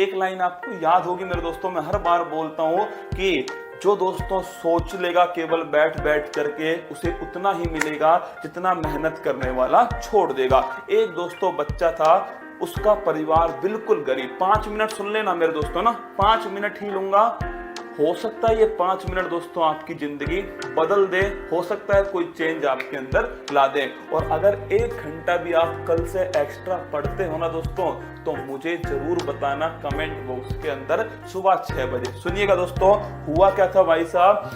एक लाइन आपको याद होगी मेरे दोस्तों, मैं हर बार बोलता हूं कि जो दोस्तों सोच लेगा केवल बैठ बैठ करके, उसे उतना ही मिलेगा जितना मेहनत करने वाला छोड़ देगा। एक दोस्तों बच्चा था, उसका परिवार बिल्कुल गरीब। 5 मिनट सुन लेना मेरे दोस्तों ना, 5 मिनट ही लूंगा। हो सकता है ये 5 मिनट दोस्तों आपकी जिंदगी बदल दे, हो सकता है कोई चेंज आपके अंदर ला दे। और अगर 1 घंटा भी आप कल से एक्स्ट्रा पढ़ते हो ना दोस्तों, तो मुझे जरूर बताना कमेंट बॉक्स के अंदर सुबह 6 बजे। सुनिएगा दोस्तों, हुआ क्या था भाई साहब,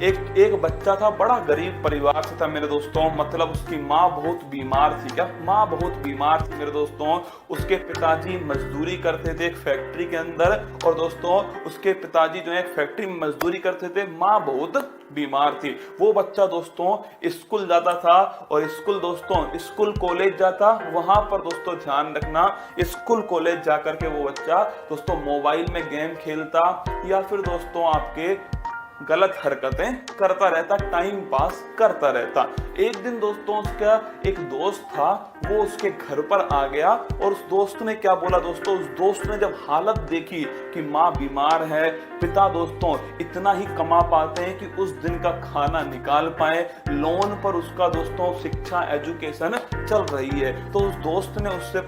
एक बच्चा था, बड़ा गरीब परिवार से था मेरे दोस्तों। मतलब उसकी माँ बहुत बीमार थी। क्या माँ बहुत बीमार थी मेरे दोस्तों। उसके पिताजी मजदूरी करते थे एक फैक्ट्री के अंदर, और दोस्तों उसके पिताजी जो है एक फैक्ट्री में मजदूरी करते थे। माँ बहुत बीमार थी। वो बच्चा दोस्तों स्कूल जाता था, और स्कूल दोस्तों स्कूल कॉलेज जाता। वहां पर दोस्तों ध्यान रखना, स्कूल कॉलेज जाकर के वो बच्चा दोस्तों मोबाइल में गेम खेलता, या फिर दोस्तों आपके गलत हरकतें करता रहता, टाइम पास करता रहता। एक दिन दोस्तों उसका एक दोस्त था, वो उसके घर पर आ गया, और उस दोस्त ने क्या बोला दोस्तों, उस दोस्त ने जब हालत देखी कि माँ बीमार है, पिता दोस्तों इतना ही कमा पाते हैं कि उस दिन का खाना निकाल पाए, लोन पर उसका दोस्तों शिक्षा एजुकेशन चल रही है, तो उस दोस्त ने उससे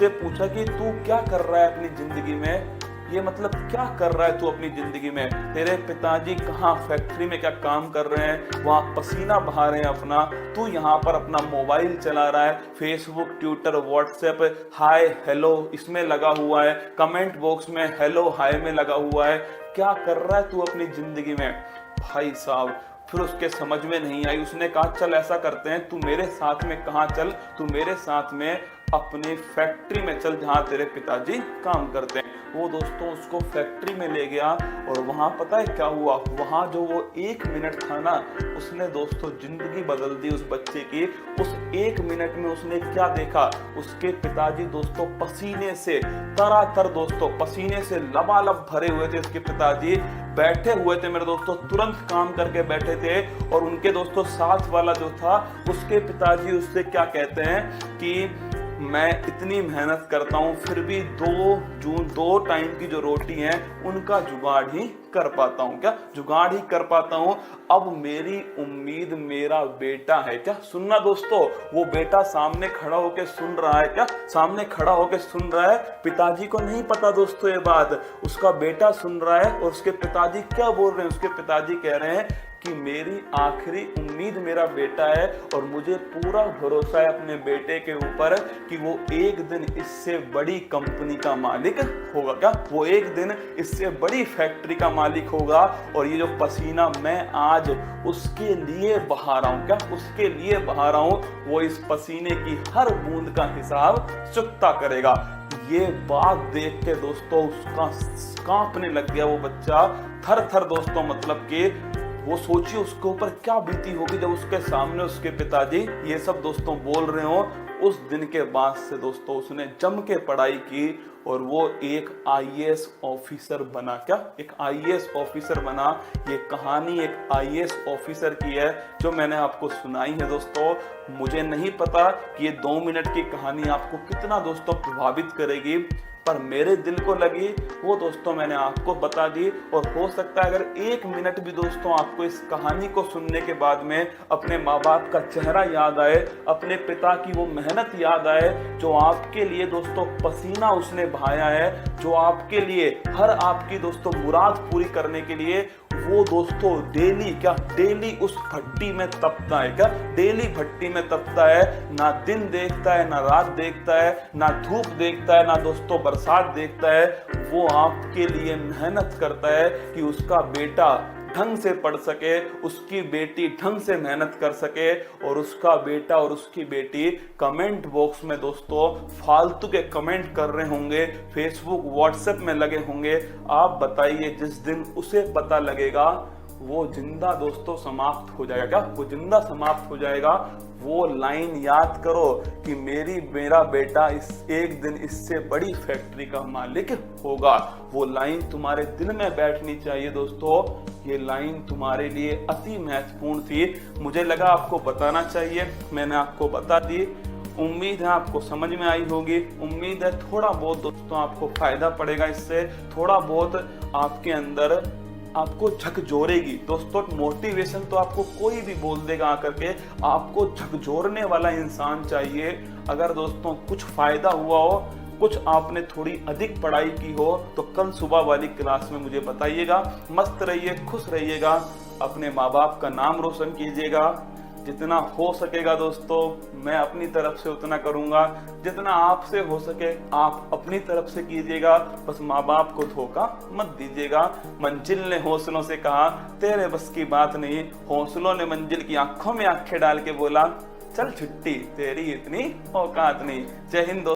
पूछा कि तू क्या कर रहा है अपनी जिंदगी में, ये मतलब क्या कर रहा है तू अपनी जिंदगी में, तेरे पिताजी कहाँ फैक्ट्री में क्या काम कर रहे हैं, वहां पसीना बहा रहे हैं अपना, तू यहाँ पर अपना मोबाइल चला रहा है, Facebook Twitter WhatsApp hi hello इसमें लगा हुआ है, कमेंट बॉक्स में हेलो हाय में लगा हुआ है, क्या कर रहा है तू अपनी जिंदगी में। भाई साहब फिर उसके समझ में नहीं आई, उसने कहा चल ऐसा करते हैं, तू मेरे साथ में कहाँ चल, तू मेरे साथ में अपने फैक्ट्री में चल जहां तेरे पिताजी काम करते हैं। वो दोस्तों उसको फैक्ट्री में ले गया, और वहां पता है क्या हुआ, वहां जो वो 1 मिनट था ना, उसने दोस्तों जिंदगी बदल दी उस बच्चे की। उस 1 मिनट में उसने क्या देखा, उसके पिताजी दोस्तों पसीने से तरातर दोस्तों पसीने से लबालब भरे हुए थे। उसके पिताजी बैठे हुए थे मेरे दोस्तों, तुरंत काम करके बैठे थे, और उनके दोस्तों साथ वाला जो था, उसके पिताजी उससे क्या कहते हैं कि मैं इतनी मेहनत करता हूं, फिर भी 2 टाइम की जो रोटी है उनका जुगाड़ ही कर पाता हूं। क्या जुगाड़ ही कर पाता हूं। अब मेरी उम्मीद मेरा बेटा है। क्या सुनना दोस्तों, वो बेटा सामने खड़ा होकर सुन रहा है। क्या सामने खड़ा होकर सुन रहा है, पिताजी को नहीं पता दोस्तों ये बात, उसका बेटा सुन रहा है। और उसके पिताजी क्या बोल रहे हैं, उसके पिताजी कह रहे हैं कि मेरी आखिरी उम्मीद मेरा बेटा है, और मुझे पूरा भरोसा है अपने बेटे के ऊपर कि वो एक दिन इससे बड़ी कंपनी का मालिक होगा। क्या वो एक दिन इससे बड़ी फैक्ट्री का मालिक होगा, और ये जो पसीना मैं आज उसके लिए बहा रहा हूं, क्या उसके लिए बहा रहा हूं, वो इस पसीने की हर बूंद का हिसाब चुकता करेगा। ये बात देख के दोस्तों उसका कांपने लग गया वो बच्चा, थर थर दोस्तों। मतलब कि वो सोचिए उसके ऊपर क्या बीती होगी जब उसके सामने उसके पिताजी ये सब दोस्तों बोल रहे हो। उस दिन के बाद से दोस्तों उसने जम के पढ़ाई की, और वो एक आईएएस ऑफिसर बना। क्या एक आईएएस ऑफिसर बना। ये कहानी एक आईएएस ऑफिसर की है जो मैंने आपको सुनाई है दोस्तों। मुझे नहीं पता कि ये 2 मिनट की कहानी आपको कितना दोस्तों प्रभावित करेगी, पर मेरे दिल को लगी वो दोस्तों मैंने आपको बता दी। और हो सकता है अगर 1 मिनट भी दोस्तों आपको इस कहानी को सुनने के बाद में अपने माँ बाप का चेहरा याद आए, अपने पिता की वो मेहनत याद आए, जो आपके लिए दोस्तों पसीना उसने बहाया है, जो आपके लिए हर आपकी दोस्तों मुराद पूरी करने के लिए वो दोस्तों डेली उस भट्टी में तपता है। क्या डेली भट्टी में तपता है, ना दिन देखता है, ना रात देखता है, ना धूप देखता है, ना दोस्तों बरसात देखता है। वो आपके लिए मेहनत करता है कि उसका बेटा ढंग से पढ़ सके, उसकी बेटी ढंग से मेहनत कर सके, और उसका बेटा और उसकी बेटी कमेंट बॉक्स में दोस्तों फालतू के कमेंट कर रहे होंगे, फेसबुक व्हाट्सएप में लगे होंगे। आप बताइए जिस दिन उसे पता लगेगा वो जिंदा दोस्तों समाप्त हो जाएगा। क्या वो जिंदा समाप्त हो जाएगा। वो लाइन याद करो कि मेरा बेटा एक दिन इससे बड़ी फैक्ट्री का मालिक होगा। वो लाइन तुम्हारे दिल में बैठनी चाहिए दोस्तों। ये लाइन तुम्हारे लिए अति महत्वपूर्ण थी, मुझे लगा आपको बताना चाहिए, मैंने आपको बता दी। उम्मीद है आपको समझ में आई होगी। उम्मीद है थोड़ा बहुत दोस्तों आपको फायदा पड़ेगा इससे, थोड़ा बहुत आपके अंदर आपको झकझोरेगी। दोस्तों मोटिवेशन तो आपको कोई भी बोल देगा आकर के, आपको झकझोरने वाला इंसान चाहिए। अगर दोस्तों कुछ फायदा हुआ हो, कुछ आपने थोड़ी अधिक पढ़ाई की हो, तो कल सुबह वाली क्लास में मुझे बताइएगा। मस्त रहिए, खुश रहिएगा, अपने माँ बाप का नाम रोशन कीजिएगा। जितना हो सकेगा दोस्तों मैं अपनी तरफ से उतना करूंगा, जितना आपसे हो सके आप अपनी तरफ से कीजिएगा। बस माँ बाप को धोखा मत दीजिएगा। मंजिल ने हौसलों से कहा तेरे बस की बात नहीं, हौसलों ने मंजिल की आंखों में आंखें डाल के बोला चल छुट्टी, तेरी इतनी औकात नहीं। जय हिंद।